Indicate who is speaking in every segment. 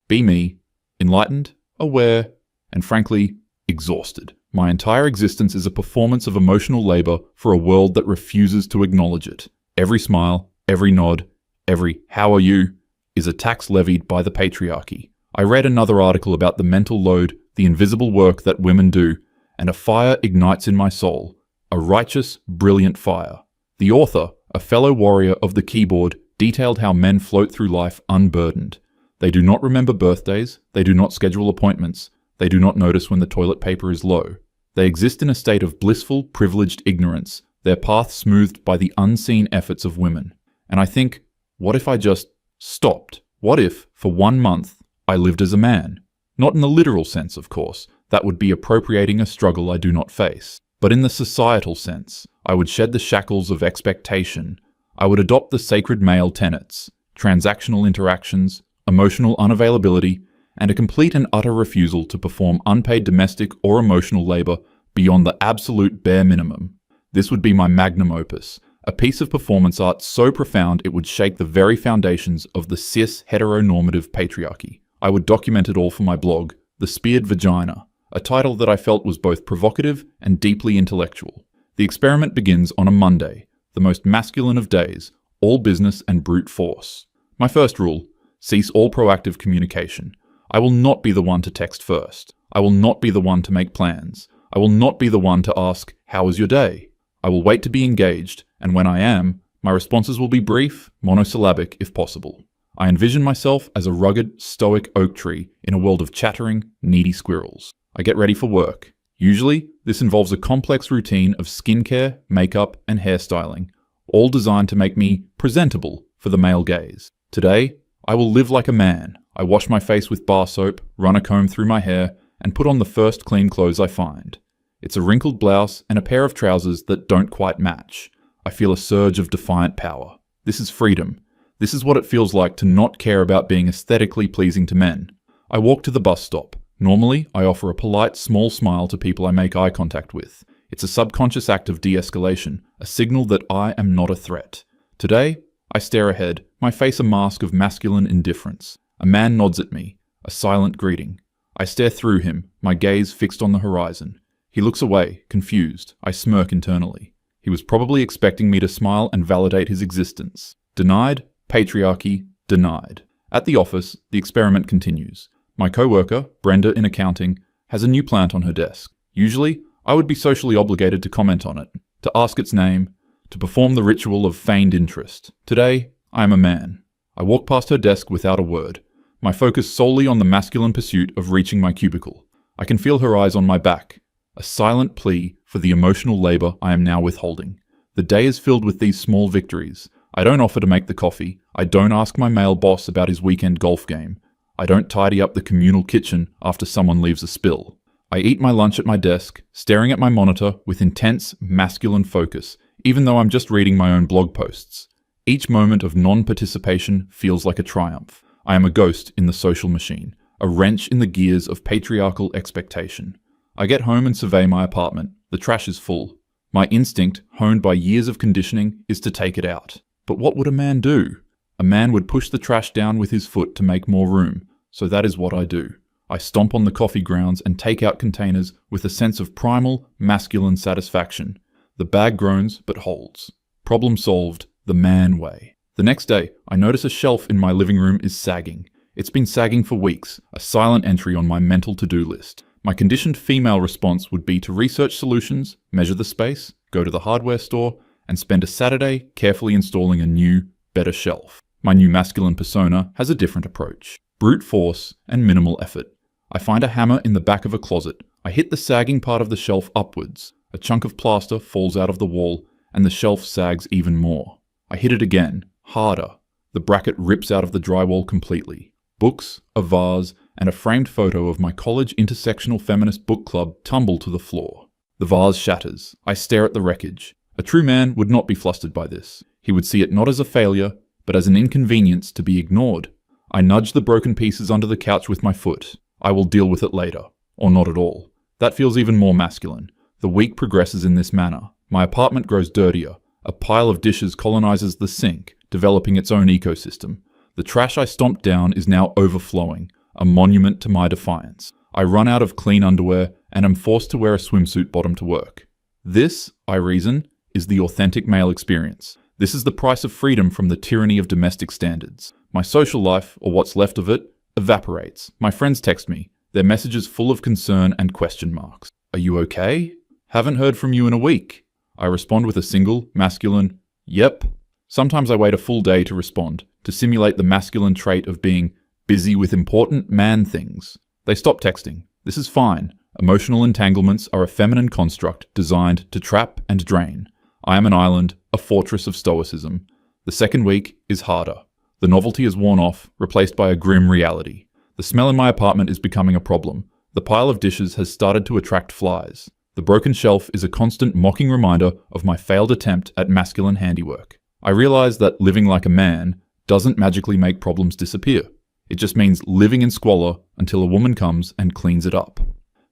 Speaker 1: Be me, enlightened, aware, and frankly, exhausted. My entire existence is a performance of emotional labor for a world that refuses to acknowledge it. Every smile, every nod, every "how are you" is a tax levied by the patriarchy. I read another article about the mental load, the invisible work that women do, and a fire ignites in my soul. A righteous, brilliant fire. The author, a fellow warrior of the keyboard, detailed how men float through life unburdened. They do not remember birthdays, they do not schedule appointments, they do not notice when the toilet paper is low. They exist in a state of blissful, privileged ignorance, their path smoothed by the unseen efforts of women. And I think, what if I just stopped? What if, for 1 month, I lived as a man? Not in the literal sense, of course. That would be appropriating a struggle I do not face. But in the societal sense, I would shed the shackles of expectation. I would adopt the sacred male tenets, transactional interactions, emotional unavailability, and a complete and utter refusal to perform unpaid domestic or emotional labor beyond the absolute bare minimum. This would be my magnum opus, a piece of performance art so profound it would shake the very foundations of the cis heteronormative patriarchy. I would document it all for my blog, The Speared Vagina, a title that I felt was both provocative and deeply intellectual. The experiment begins on a Monday, the most masculine of days, all business and brute force. My first rule: cease all proactive communication. I will not be the one to text first. I will not be the one to make plans. I will not be the one to ask, "How was your day?" I will wait to be engaged, and when I am, my responses will be brief, monosyllabic if possible. I envision myself as a rugged, stoic oak tree in a world of chattering, needy squirrels. I get ready for work. Usually, this involves a complex routine of skincare, makeup, and hairstyling, all designed to make me presentable for the male gaze. Today, I will live like a man. I wash my face with bar soap, run a comb through my hair, and put on the first clean clothes I find. It's a wrinkled blouse and a pair of trousers that don't quite match. I feel a surge of defiant power. This is freedom. This is what it feels like to not care about being aesthetically pleasing to men. I walk to the bus stop. Normally, I offer a polite, small smile to people I make eye contact with. It's a subconscious act of de-escalation, a signal that I am not a threat. Today, I stare ahead, my face a mask of masculine indifference. A man nods at me, a silent greeting. I stare through him, my gaze fixed on the horizon. He looks away, confused. I smirk internally. He was probably expecting me to smile and validate his existence. Denied, patriarchy, denied. At the office, the experiment continues. My co-worker, Brenda in accounting, has a new plant on her desk. Usually, I would be socially obligated to comment on it, to ask its name, to perform the ritual of feigned interest. Today, I am a man. I walk past her desk without a word, my focus solely on the masculine pursuit of reaching my cubicle. I can feel her eyes on my back, a silent plea for the emotional labor I am now withholding. The day is filled with these small victories. I don't offer to make the coffee. I don't ask my male boss about his weekend golf game. I don't tidy up the communal kitchen after someone leaves a spill. I eat my lunch at my desk, staring at my monitor with intense, masculine focus, even though I'm just reading my own blog posts. Each moment of non-participation feels like a triumph. I am a ghost in the social machine, a wrench in the gears of patriarchal expectation. I get home and survey my apartment. The trash is full. My instinct, honed by years of conditioning, is to take it out. But what would a man do? A man would push the trash down with his foot to make more room, so that is what I do. I stomp on the coffee grounds and take out containers with a sense of primal, masculine satisfaction. The bag groans, but holds. Problem solved, the man way. The next day, I notice a shelf in my living room is sagging. It's been sagging for weeks, a silent entry on my mental to-do list. My conditioned female response would be to research solutions, measure the space, go to the hardware store, and spend a Saturday carefully installing a new, better shelf. My new masculine persona has a different approach. Brute force and minimal effort. I find a hammer in the back of a closet. I hit the sagging part of the shelf upwards. A chunk of plaster falls out of the wall, and the shelf sags even more. I hit it again, harder. The bracket rips out of the drywall completely. Books, a vase, and a framed photo of my college intersectional feminist book club tumble to the floor. The vase shatters. I stare at the wreckage. A true man would not be flustered by this. He would see it not as a failure, but as an inconvenience to be ignored. I nudge the broken pieces under the couch with my foot. I will deal with it later, or not at all. That feels even more masculine. The week progresses in this manner. My apartment grows dirtier. A pile of dishes colonizes the sink, developing its own ecosystem. The trash I stomped down is now overflowing. a monument to my defiance. I run out of clean underwear and am forced to wear a swimsuit bottom to work. This, I reason, is the authentic male experience. This is the price of freedom from the tyranny of domestic standards. My social life, or what's left of it, evaporates. My friends text me, their messages full of concern and question marks. Are you okay? Haven't heard from you in a week. I respond with a single, masculine, yep. Sometimes I wait a full day to respond, to simulate the masculine trait of being busy with important man things. They stop texting. This is fine. Emotional entanglements are a feminine construct designed to trap and drain. I am an island, a fortress of stoicism. The second week is harder. The novelty is worn off, replaced by a grim reality. The smell in my apartment is becoming a problem. The pile of dishes has started to attract flies. The broken shelf is a constant mocking reminder of my failed attempt at masculine handiwork. I realize that living like a man doesn't magically make problems disappear. It just means living in squalor until a woman comes and cleans it up.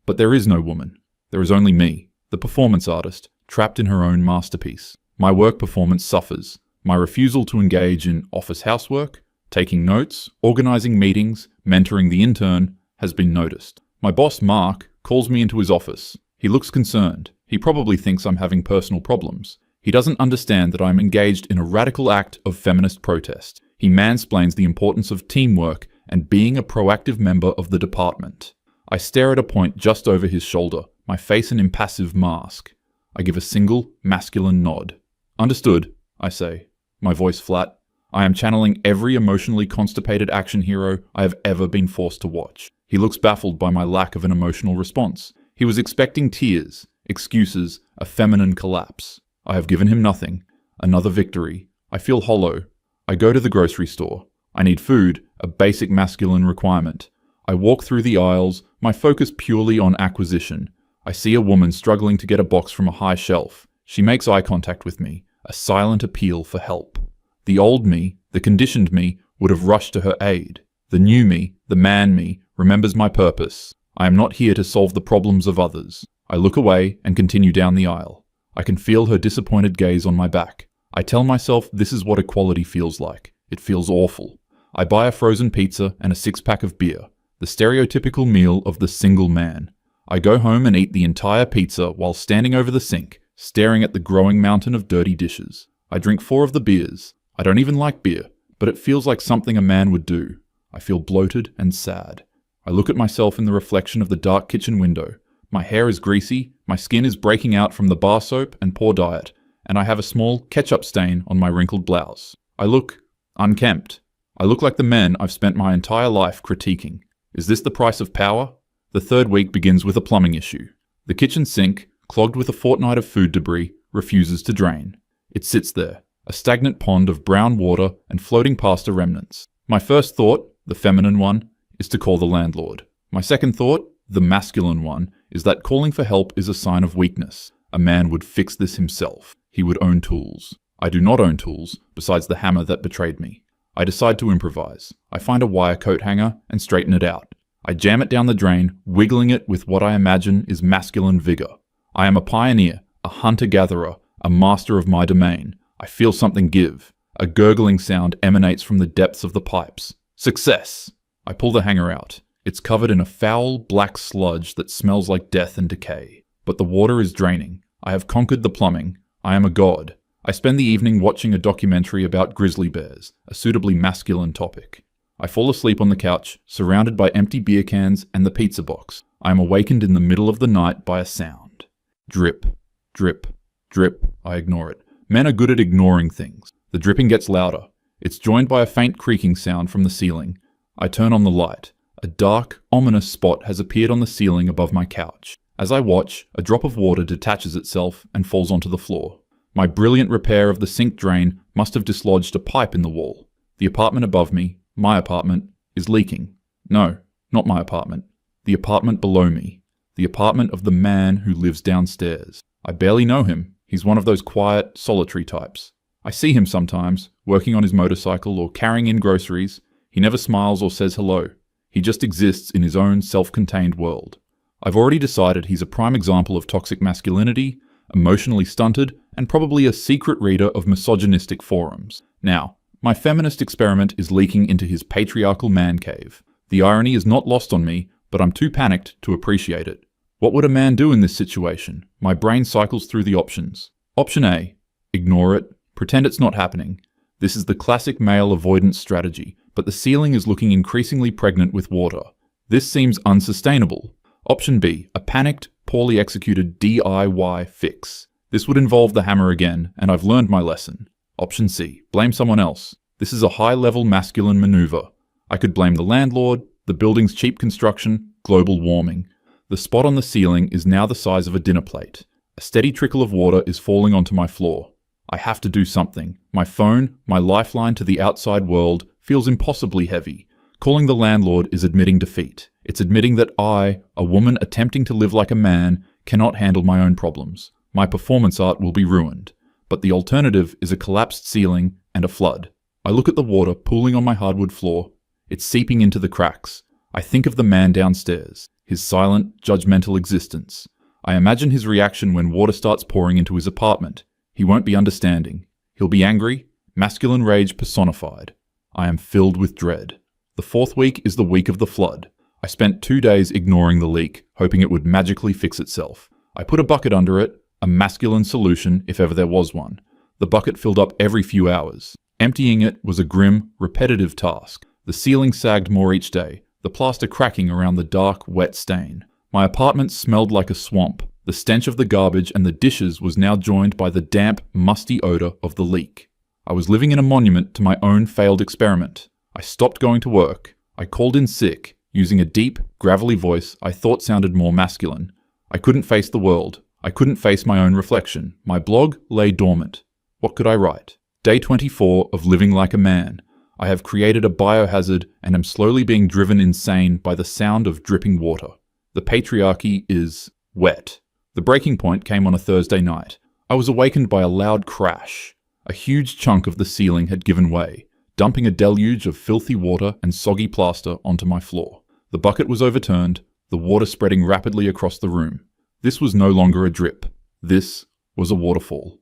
Speaker 1: But there is no woman. There is only me, the performance artist, trapped in her own masterpiece. My work performance suffers. My refusal to engage in office housework, taking notes, organizing meetings, mentoring the intern, has been noticed. My boss, Mark, calls me into his office. He looks concerned. He probably thinks I'm having personal problems. He doesn't understand that I'm engaged in a radical act of feminist protest. He mansplains the importance of teamwork and being a proactive member of the department. I stare at a point just over his shoulder, my face an impassive mask. I give a single, masculine nod. Understood, I say, my voice flat. I am channeling every emotionally constipated action hero I have ever been forced to watch. He looks baffled by my lack of an emotional response. He was expecting tears, excuses, a feminine collapse. I have given him nothing. Another victory. I feel hollow. I go to the grocery store. I need food, a basic masculine requirement. I walk through the aisles, my focus purely on acquisition. I see a woman struggling to get a box from a high shelf. She makes eye contact with me, a silent appeal for help. The old me, the conditioned me, would have rushed to her aid. The new me, the man me, remembers my purpose. I am not here to solve the problems of others. I look away and continue down the aisle. I can feel her disappointed gaze on my back. I tell myself this is what equality feels like. It feels awful. I buy a frozen pizza and a six-pack of beer, the stereotypical meal of the single man. I go home and eat the entire pizza while standing over the sink, staring at the growing mountain of dirty dishes. I drink 4 of the beers. I don't even like beer, but it feels like something a man would do. I feel bloated and sad. I look at myself in the reflection of the dark kitchen window. My hair is greasy, my skin is breaking out from the bar soap and poor diet, and I have a small ketchup stain on my wrinkled blouse. I look unkempt. I look like the men I've spent my entire life critiquing. Is this the price of power? The third week begins with a plumbing issue. The kitchen sink, clogged with a fortnight of food debris, refuses to drain. It sits there, a stagnant pond of brown water and floating pasta remnants. My first thought, the feminine one, is to call the landlord. My second thought, the masculine one, is that calling for help is a sign of weakness. A man would fix this himself. He would own tools. I do not own tools, besides the hammer that betrayed me. I decide to improvise. I find a wire coat hanger and straighten it out. I jam it down the drain, wiggling it with what I imagine is masculine vigor. I am a pioneer, a hunter-gatherer, a master of my domain. I feel something give. A gurgling sound emanates from the depths of the pipes. Success! I pull the hanger out. It's covered in a foul, black sludge that smells like death and decay. But the water is draining. I have conquered the plumbing. I am a god. I spend the evening watching a documentary about grizzly bears, a suitably masculine topic. I fall asleep on the couch, surrounded by empty beer cans and the pizza box. I am awakened in the middle of the night by a sound. Drip, drip, drip. I ignore it. Men are good at ignoring things. The dripping gets louder. It's joined by a faint creaking sound from the ceiling. I turn on the light. A dark, ominous spot has appeared on the ceiling above my couch. As I watch, a drop of water detaches itself and falls onto the floor. My brilliant repair of the sink drain must have dislodged a pipe in the wall. The apartment above me, my apartment, is leaking. No, not my apartment. The apartment below me. The apartment of the man who lives downstairs. I barely know him. He's one of those quiet, solitary types. I see him sometimes, working on his motorcycle or carrying in groceries. He never smiles or says hello. He just exists in his own self-contained world. I've already decided he's a prime example of toxic masculinity, emotionally stunted, and probably a secret reader of misogynistic forums. Now, my feminist experiment is leaking into his patriarchal man cave. The irony is not lost on me, but I'm too panicked to appreciate it. What would a man do in this situation? My brain cycles through the options. Option A. Ignore it. Pretend it's not happening. This is the classic male avoidance strategy, but the ceiling is looking increasingly pregnant with water. This seems unsustainable. Option B. A panicked, poorly executed DIY fix. This would involve the hammer again, and I've learned my lesson. Option C. Blame someone else. This is a high-level masculine maneuver. I could blame the landlord, the building's cheap construction, global warming. The spot on the ceiling is now the size of a dinner plate. A steady trickle of water is falling onto my floor. I have to do something. My phone, my lifeline to the outside world, feels impossibly heavy. Calling the landlord is admitting defeat. It's admitting that I, a woman attempting to live like a man, cannot handle my own problems. My performance art will be ruined. But the alternative is a collapsed ceiling and a flood. I look at the water pooling on my hardwood floor. It's seeping into the cracks. I think of the man downstairs, his silent, judgmental existence. I imagine his reaction when water starts pouring into his apartment. He won't be understanding. He'll be angry, masculine rage personified. I am filled with dread. The 4th week is the week of the flood. I spent 2 days ignoring the leak, hoping it would magically fix itself. I put a bucket under it, a masculine solution if ever there was one. The bucket filled up every few hours. Emptying it was a grim, repetitive task. The ceiling sagged more each day, the plaster cracking around the dark, wet stain. My apartment smelled like a swamp. The stench of the garbage and the dishes was now joined by the damp, musty odor of the leak. I was living in a monument to my own failed experiment. I stopped going to work. I called in sick, using a deep, gravelly voice I thought sounded more masculine. I couldn't face the world. I couldn't face my own reflection. My blog lay dormant. What could I write? Day 24 of living like a man. I have created a biohazard and am slowly being driven insane by the sound of dripping water. The patriarchy is wet. The breaking point came on a Thursday night. I was awakened by a loud crash. A huge chunk of the ceiling had given way, dumping a deluge of filthy water and soggy plaster onto my floor. The bucket was overturned, the water spreading rapidly across the room. This was no longer a drip. This was a waterfall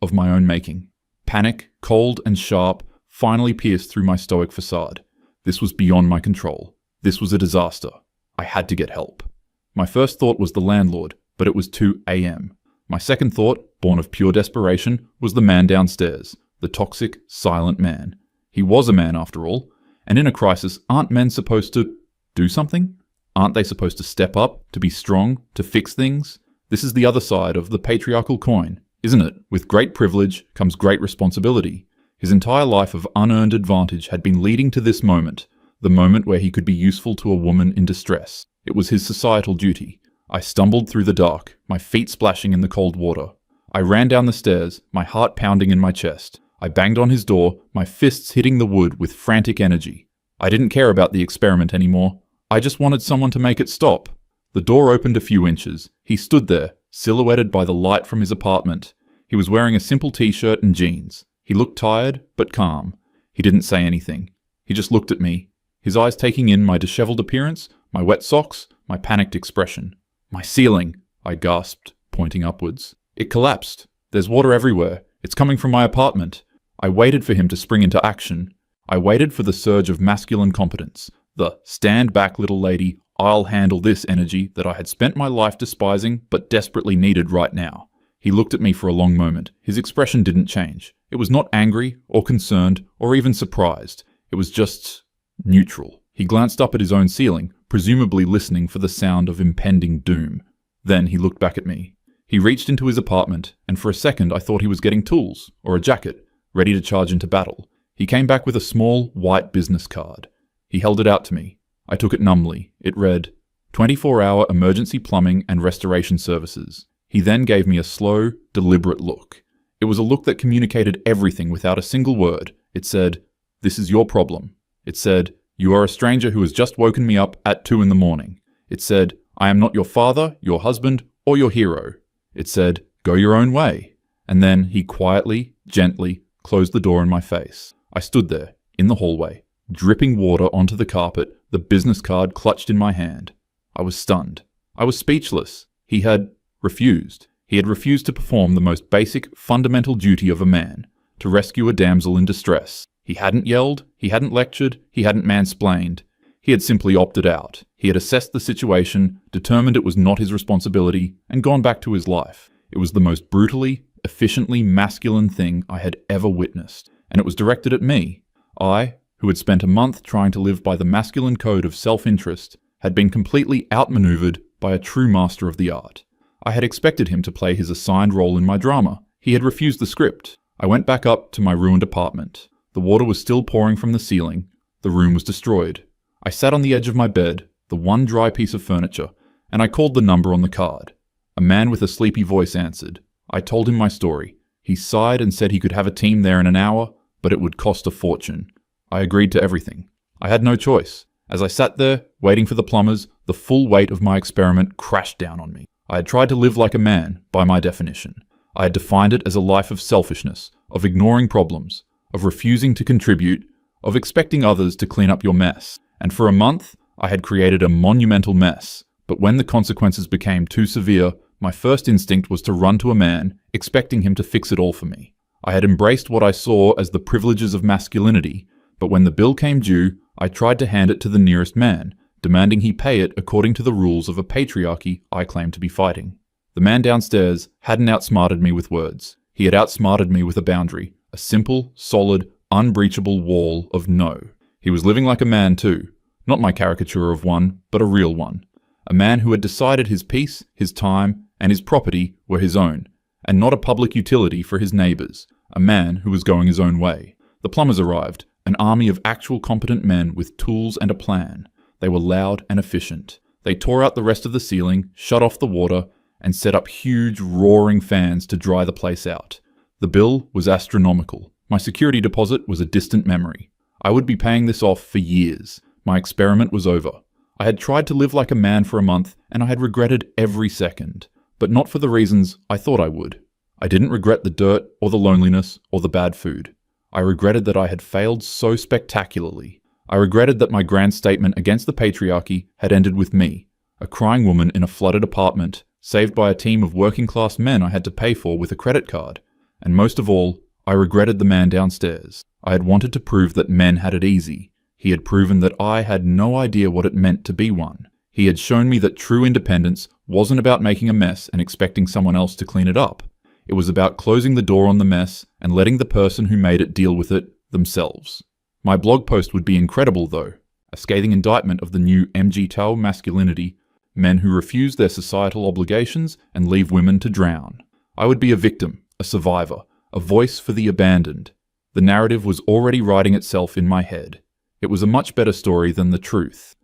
Speaker 1: of my own making. Panic, cold and sharp, finally pierced through my stoic facade. This was beyond my control. This was a disaster. I had to get help. My first thought was the landlord, but it was 2 a.m. My second thought, born of pure desperation, was the man downstairs, the toxic, silent man. He was a man after all, and in a crisis, aren't men supposed to do something? Aren't they supposed to step up, to be strong, to fix things? This is the other side of the patriarchal coin, isn't it? With great privilege comes great responsibility. His entire life of unearned advantage had been leading to this moment, the moment where he could be useful to a woman in distress. It was his societal duty. I stumbled through the dark, my feet splashing in the cold water. I ran down the stairs, my heart pounding in my chest. I banged on his door, my fists hitting the wood with frantic energy. I didn't care about the experiment anymore. I just wanted someone to make it stop. The door opened a few inches. He stood there, silhouetted by the light from his apartment. He was wearing a simple t-shirt and jeans. He looked tired, but calm. He didn't say anything. He just looked at me, his eyes taking in my disheveled appearance, my wet socks, my panicked expression. "My ceiling," I gasped, pointing upwards. "It collapsed. There's water everywhere. It's coming from my apartment." I waited for him to spring into action. I waited for the surge of masculine competence, the "stand back, little lady, I'll handle this" energy that I had spent my life despising but desperately needed right now. He looked at me for a long moment. His expression didn't change. It was not angry or concerned or even surprised. It was just neutral. He glanced up at his own ceiling, presumably listening for the sound of impending doom. Then he looked back at me. He reached into his apartment, and for a second I thought he was getting tools or a jacket, ready to charge into battle. He came back with a small, white business card. He held it out to me. I took it numbly. It read, 24-hour emergency plumbing and restoration services. He then gave me a slow, deliberate look. It was a look that communicated everything without a single word. It said, "This is your problem." It said, "You are a stranger who has just woken me up at 2 a.m. It said, "I am not your father, your husband, or your hero." It said, "Go your own way." And then he quietly, gently closed the door in my face. I stood there, in the hallway, dripping water onto the carpet, the business card clutched in my hand. I was stunned. I was speechless. He had refused. He had refused to perform the most basic, fundamental duty of a man, to rescue a damsel in distress. He hadn't yelled, he hadn't lectured, he hadn't mansplained. He had simply opted out. He had assessed the situation, determined it was not his responsibility, and gone back to his life. It was the most brutally, efficiently masculine thing I had ever witnessed, and it was directed at me. I, who had spent a month trying to live by the masculine code of self-interest, had been completely outmaneuvered by a true master of the art. I had expected him to play his assigned role in my drama. He had refused the script. I went back up to my ruined apartment. The water was still pouring from the ceiling. The room was destroyed. I sat on the edge of my bed, the one dry piece of furniture, and I called the number on the card. A man with a sleepy voice answered. I told him my story. He sighed and said he could have a team there in an hour, but it would cost a fortune. I agreed to everything. I had no choice. As I sat there, waiting for the plumbers, the full weight of my experiment crashed down on me. I had tried to live like a man, by my definition. I had defined it as a life of selfishness, of ignoring problems, of refusing to contribute, of expecting others to clean up your mess. And for a month, I had created a monumental mess. But when the consequences became too severe, my first instinct was to run to a man, expecting him to fix it all for me. I had embraced what I saw as the privileges of masculinity, but when the bill came due, I tried to hand it to the nearest man, demanding he pay it according to the rules of a patriarchy I claimed to be fighting. The man downstairs hadn't outsmarted me with words. He had outsmarted me with a boundary, a simple, solid, unbreachable wall of no. He was living like a man too, not my caricature of one, but a real one. A man who had decided his peace, his time, and his property were his own, and not a public utility for his neighbours. A man who was going his own way. The plumbers arrived, an army of actual competent men with tools and a plan. They were loud and efficient. They tore out the rest of the ceiling, shut off the water, and set up huge, roaring fans to dry the place out. The bill was astronomical. My security deposit was a distant memory. I would be paying this off for years. My experiment was over. I had tried to live like a man for a month, and I had regretted every second. But not for the reasons I thought I would. I didn't regret the dirt, or the loneliness, or the bad food. I regretted that I had failed so spectacularly. I regretted that my grand statement against the patriarchy had ended with me, a crying woman in a flooded apartment, saved by a team of working-class men I had to pay for with a credit card. And most of all, I regretted the man downstairs. I had wanted to prove that men had it easy. He had proven that I had no idea what it meant to be one. He had shown me that true independence wasn't about making a mess and expecting someone else to clean it up. It was about closing the door on the mess and letting the person who made it deal with it themselves. My blog post would be incredible though, a scathing indictment of the new MGTOW masculinity, men who refuse their societal obligations and leave women to drown. I would be a victim, a survivor, a voice for the abandoned. The narrative was already writing itself in my head. It was a much better story than the truth.